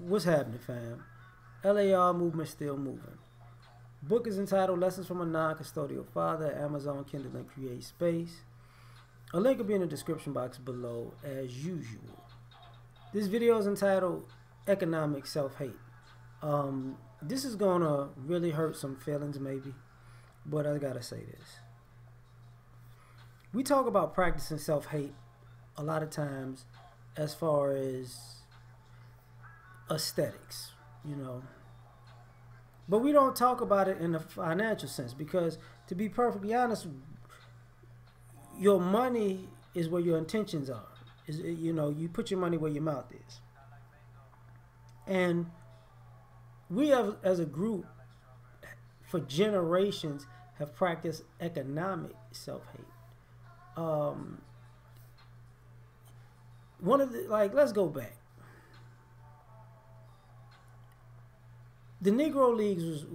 What's happening, fam? L.A.R. movement still moving. Book is entitled Lessons from a Non-Custodial Father, Amazon, Kindle, and Create Space. A link will be in the description box below as usual. This video is entitled Economic Self-Hate. This is gonna really hurt some feelings maybe, but I gotta say this. We talk about practicing self-hate a lot of times as far as aesthetics, you know. But we don't talk about it in a financial sense because, to be perfectly honest, your money is where your intentions are. You know, you put your money where your mouth is. And we have, as a group, for generations, have practiced economic self-hate. One of the, let's go back. The Negro Leagues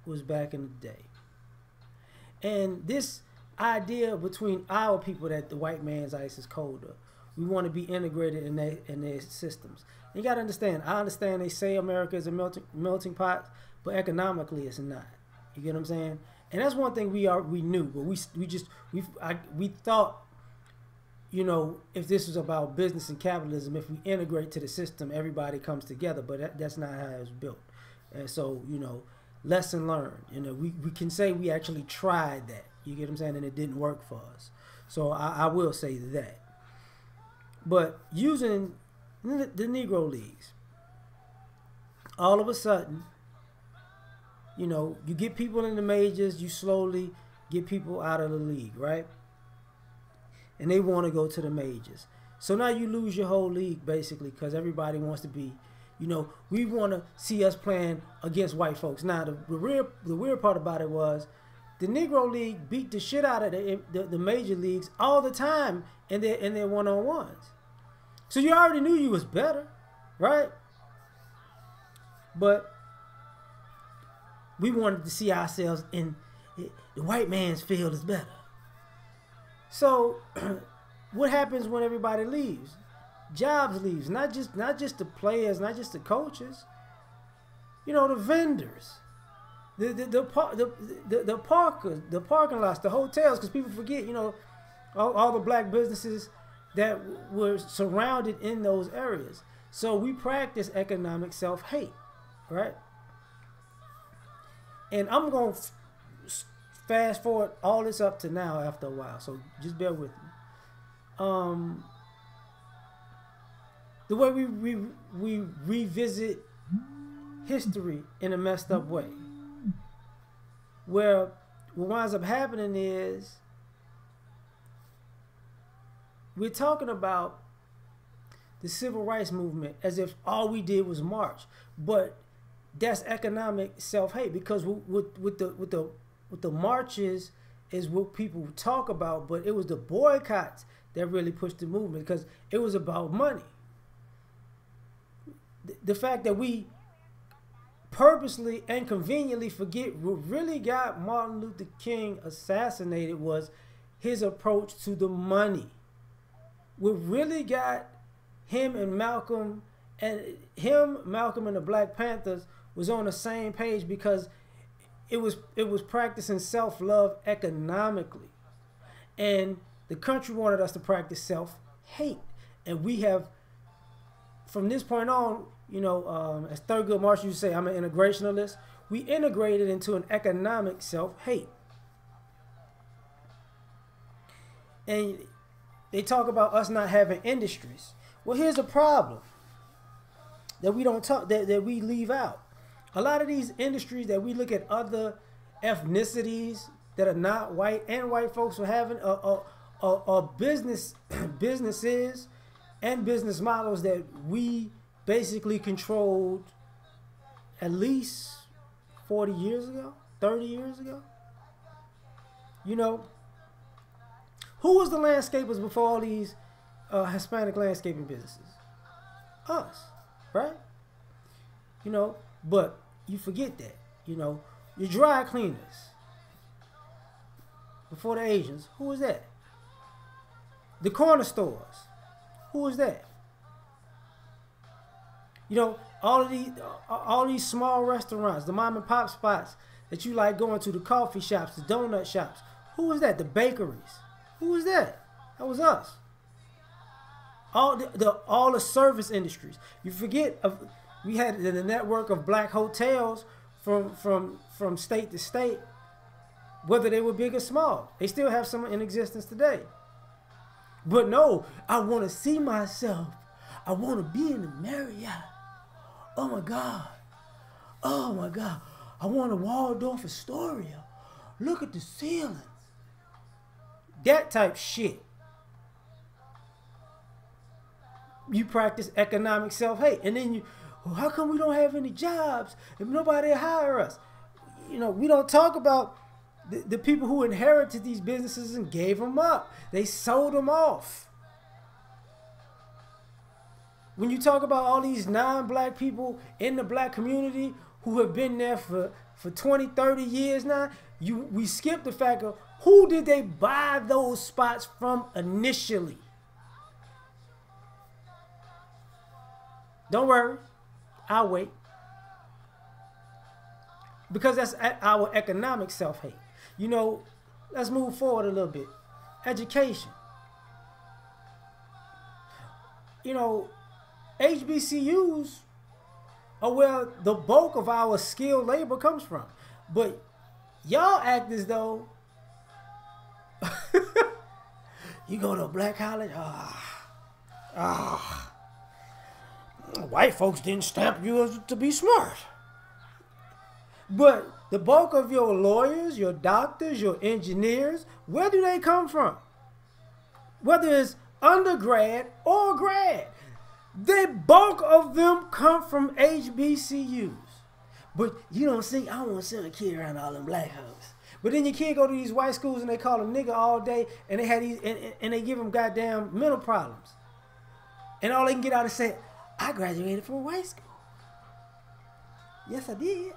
was back in the day, and this idea between our people that the white man's ice is colder, we want to be integrated in their systems. You got to understand. I understand they say America is a melting pot, but economically it's not. You get what I'm saying? And that's one thing we knew, but we thought, you know, if this was about business and capitalism, if we integrate to the system, everybody comes together. But that's not how it was built. And so, you know, lesson learned. You know, we can say we actually tried that. You get what I'm saying? And it didn't work for us. So I will say that. But using the Negro Leagues, all of a sudden, you know, you get people in the majors, you slowly get people out of the league, right? And they want to go to the majors. So now you lose your whole league, basically, because everybody wants to be, you know, we want to see us playing against white folks. Now, the weird part about it was the Negro League beat the shit out of the major leagues all the time in their one-on-ones. So you already knew you was better, right? But we wanted to see ourselves in the white man's field is better. So what happens when everybody leaves? Jobs leaves, not just the players, not just the coaches. You know, the vendors, the parking lots, the hotels, because people forget, you know, all the black businesses that were surrounded in those areas. So we practice economic self-hate, right? And I'm going to fast forward all this up to now after a while, so just bear with me. The way we revisit history in a messed up way, where what winds up happening is we're talking about the civil rights movement as if all we did was march, but that's economic self-hate, because with the marches is what people talk about, but it was the boycotts that really pushed the movement because it was about money. The fact that we purposely and conveniently forget what really got Martin Luther King assassinated was his approach to the money. What really got him and Malcolm and the Black Panthers was on the same page because it was practicing self-love economically, and the country wanted us to practice self-hate, and we have, from this point on, you know, as Thurgood Marshall used to say, I'm an integrationalist. We integrated into an economic self-hate, and they talk about us not having industries. Well, here's a problem that we don't talk that we leave out. A lot of these industries that we look at other ethnicities that are not white and white folks are having businesses and business models that we basically controlled at least 40 years ago, 30 years ago. You know, who was the landscapers before all these Hispanic landscaping businesses? Us, right? You know, but you forget that, you know, your dry cleaners before the Asians, who was that? The corner stores, who was that? You know, all these small restaurants, the mom and pop spots that you like going to, the coffee shops, the donut shops. Who was that? The bakeries. Who was that? That was us. All the service industries. You forget of we had the network of black hotels from state to state, whether they were big or small. They still have some in existence today. But no, I want to see myself. I want to be in the Marriott. Oh my God. Oh my God. I want a Waldorf Astoria. Look at the ceilings. That type shit. You practice economic self-hate. And then you, well, how come we don't have any jobs if nobody hire us? You know, we don't talk about the people who inherited these businesses and gave them up. They sold them off. When you talk about all these non-black people in the black community who have been there for 20, 30 years now, we skip the fact of who did they buy those spots from initially? Don't worry, I'll wait. Because that's our economic self-hate. You know, let's move forward a little bit. Education. You know, HBCUs are where the bulk of our skilled labor comes from. But y'all act as though you go to a black college, white folks didn't stamp you as to be smart. But the bulk of your lawyers, your doctors, your engineers, where do they come from? Whether it's undergrad or grad, the bulk of them come from HBCUs. But you don't see, I want to send a kid around all them black hoes. But then your kid go to these white schools and they call them nigga all day, and they had these, and they give them goddamn mental problems. And all they can get out is say, I graduated from a white school. Yes, I did.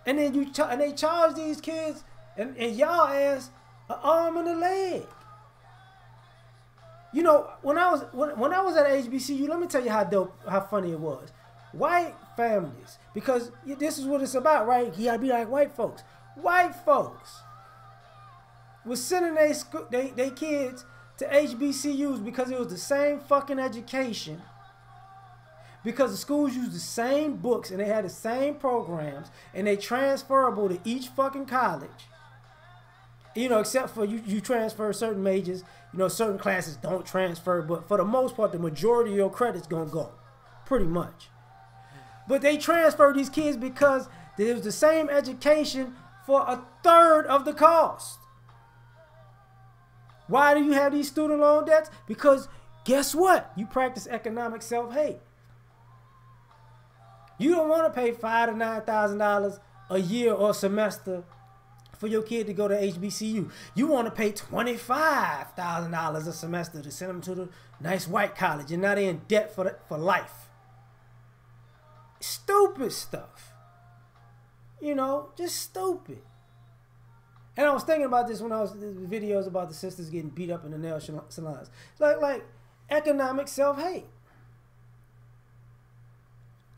And then they charge these kids and y'all ass an arm and a leg. You know, when I was at HBCU, let me tell you how funny it was. White families, because this is what it's about, right? You gotta be like white folks. White folks was sending they kids to HBCUs because it was the same fucking education. Because the schools use the same books and they had the same programs and they transferable to each fucking college. You know, except for you transfer certain majors, you know, certain classes don't transfer, but for the most part, the majority of your credit's gonna go, pretty much. But they transfer these kids because there was the same education for a third of the cost. Why do you have these student loan debts? Because guess what? You practice economic self-hate. You don't want to pay $5,000 to $9,000 a year or semester for your kid to go to HBCU. You want to pay $25,000 a semester to send them to the nice white college, and now they're in debt for life. Stupid stuff. You know, just stupid. And I was thinking about this when I was videos about the sisters getting beat up in the nail salons. Like economic self-hate.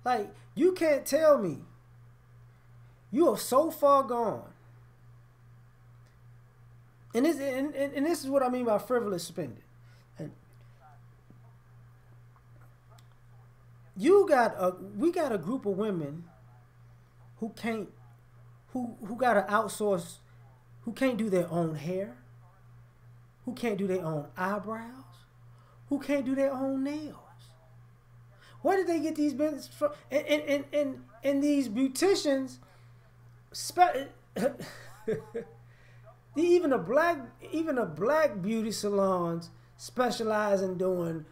Like, you can't tell me you are so far gone. And this is what I mean by frivolous spending. And we got a group of women who gotta outsource, who can't do their own hair, who can't do their own eyebrows, who can't do their own nails. Where did they get these businesses from? And these beauticians, even the black beauty salons specialize in doing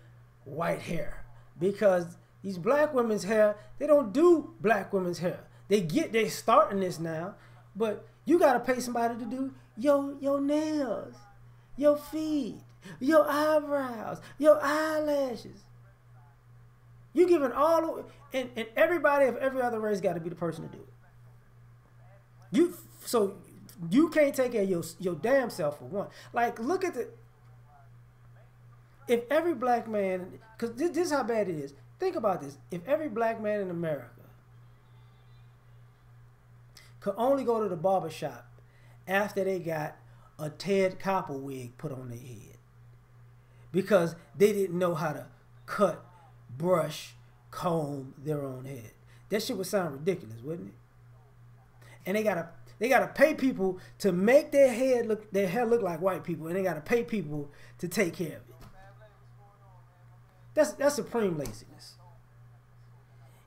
white hair, because these black women's hair, they don't do black women's hair. They're starting this now, but you gotta pay somebody to do your nails, your feet, your eyebrows, your eyelashes. You giving all, and everybody of every other race got to be the person to do it. So you can't take care of your damn self for one. Like, look at if every black man, because this is how bad it is. Think about this. If every black man in America could only go to the barber shop after they got a Ted Koppel wig put on their head because they didn't know how to cut, brush, comb their own head, that shit would sound ridiculous, wouldn't it? And they gotta pay people to make their hair look like white people, and they gotta pay people to take care of it. That's supreme laziness.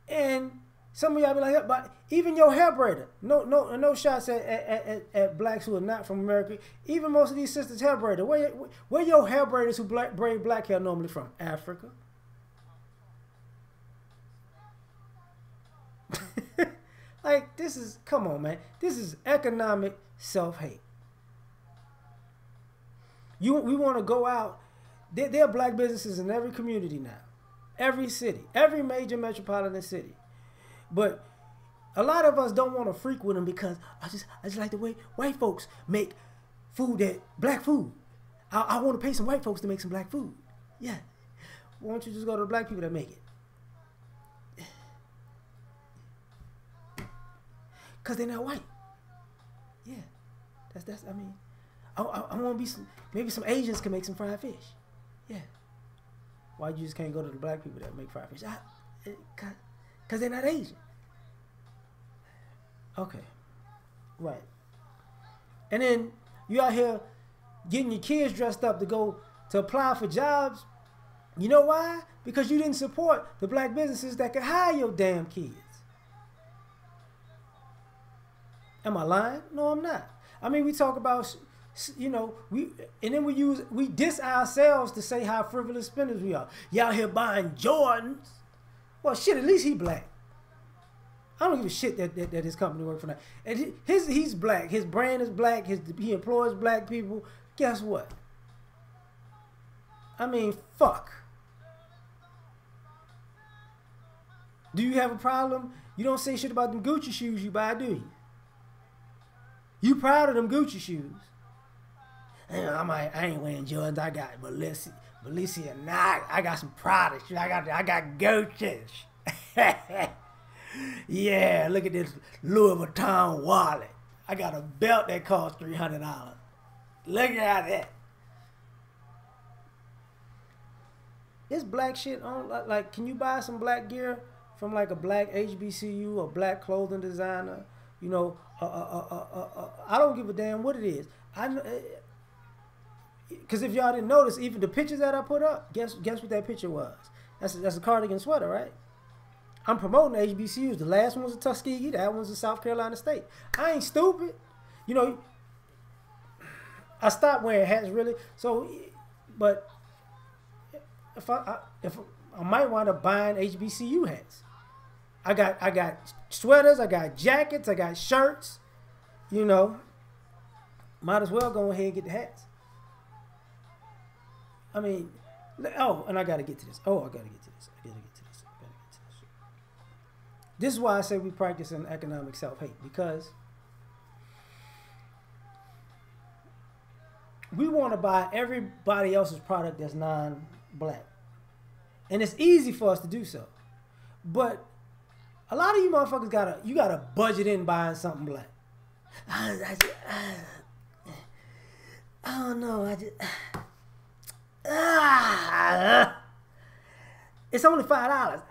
And some of y'all be like, but even your hair braider, no shots at blacks who are not from America. Even most of these sisters hair braider. Where your hair braiders who braid black hair normally from? Africa. Like, this is, come on, man. This is economic self-hate. We want to go out. There are black businesses in every community now. Every city. Every major metropolitan city. But a lot of us don't want to freak with them because I just like the way white folks make food, black food. I want to pay some white folks to make some black food. Yeah. Why don't you just go to the black people that make it? Because they're not white. Yeah. That's I mean, I want to be maybe some Asians can make some fried fish. Yeah. Why you just can't go to the black people that make fried fish? Because they're not Asian. Okay. Right. And then you out here getting your kids dressed up to go to apply for jobs. You know why? Because you didn't support the black businesses that could hire your damn kids. Am I lying? No, I'm not. I mean, we talk about, you know, we diss ourselves to say how frivolous spenders we are. Y'all here buying Jordans. Well, shit, at least he black. I don't give a shit that his company works for that. And he's black. His brand is black. He employs black people. Guess what? I mean, fuck. Do you have a problem? You don't say shit about them Gucci shoes you buy, do you? You proud of them Gucci shoes? I ain't wearing Jordans. I got Balenciaga. Nah, I got some Prada shoes. I got Gucci's. Yeah, look at this Louis Vuitton wallet. I got a belt that costs $300. Look at that. Is black shit on? Like, can you buy some black gear from like a black HBCU or black clothing designer? You know, I don't give a damn what it is. Because if y'all didn't notice, even the pictures that I put up, guess what that picture was? That's a cardigan sweater, right? I'm promoting HBCUs. The last one was a Tuskegee. That one's a South Carolina State. I ain't stupid. You know, I stopped wearing hats really. So, but if I might wind up buying HBCU hats. I got sweaters. I got jackets. I got shirts. You know, might as well go ahead and get the hats. I mean, oh, and I got to get to this. Oh, I got to get to this. This is why I say we practice an economic self-hate, because we want to buy everybody else's product that's non-black. And it's easy for us to do so. But a lot of you motherfuckers gotta budget in buying something black. I don't know. It's only $5.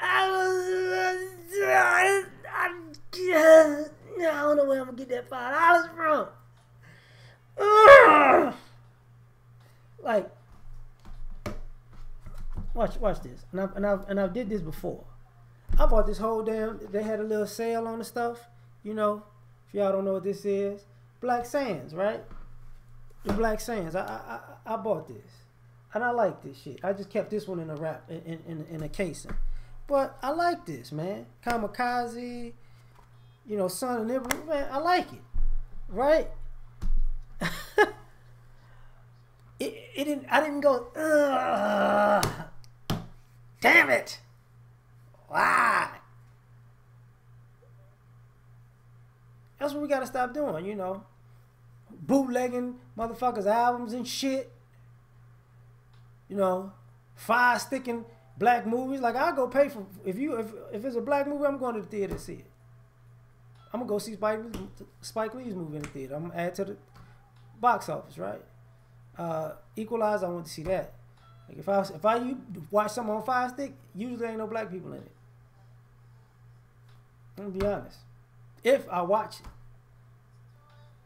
I don't know where I'm gonna get that $5 from. Like, watch this. And I've did this before. I bought this whole damn. They had a little sale on the stuff. You know, if y'all don't know what this is, Black Sands, right? The Black Sands. I bought this. And I like this shit. I just kept this one in a wrap, in a casing. But I like this, man. Kamikaze, you know, Sun and Ivory, man, I like it. Right? I didn't go, ugh. Damn it. Why? That's what we gotta stop doing, you know. Bootlegging motherfuckers' albums and shit. You know, fire sticking black movies. Like I go pay for if it's a black movie, I'm going to the theater to see it. I'm gonna go see Spike Lee's movie in the theater. I'm gonna add to the box office, right? Equalize, I want to see that. Like if I watch something on Fire Stick, usually ain't no black people in it. I'm gonna be honest. If I watch it,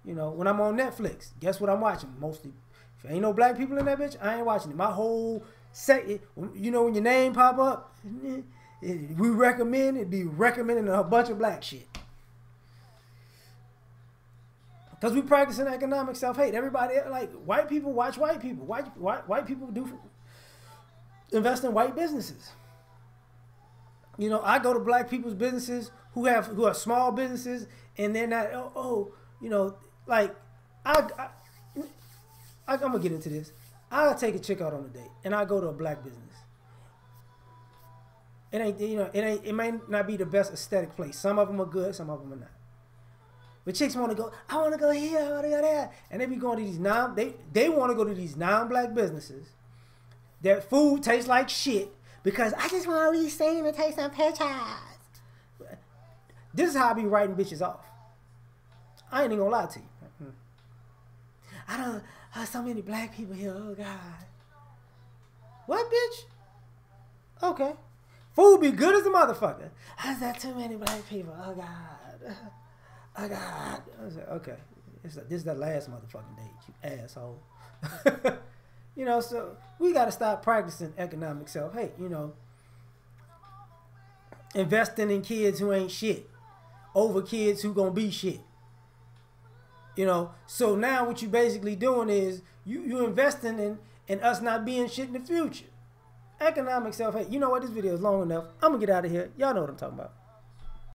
you know, when I'm on Netflix, guess what I'm watching? Mostly, if ain't no black people in that bitch, I ain't watching it. My whole set, you know, when your name pop up, we recommend it. Be recommending a bunch of black shit. Because we practicing economic self-hate. Everybody, like, white people watch white people. White people invest in white businesses. You know, I go to black people's businesses who are small businesses, and they're not, you know, like, I'm going to get into this. I'll take a chick out on a date, and I go to a black business. It may not be the best aesthetic place. Some of them are good, some of them are not. But chicks want to go, I want to go here, I want to go there. And they be going to these they want to go to these non-black businesses. Their food tastes like shit because I just want to be seen and take some pictures. This is how I be writing bitches off. I ain't even gonna lie to you. I don't, so many black people here, oh God. What, bitch? Okay. Food be good as a motherfucker. I said too many black people, oh God. Oh God. I was like, okay. This is the last motherfucking date, you asshole. You know, so we got to stop practicing economic self-hate, you know. Investing in kids who ain't shit over kids who gonna be shit. You know, so now what you basically doing is you investing in us not being shit in the future. Economic self-hate. You know what? This video is long enough. I'm going to get out of here. Y'all know what I'm talking about.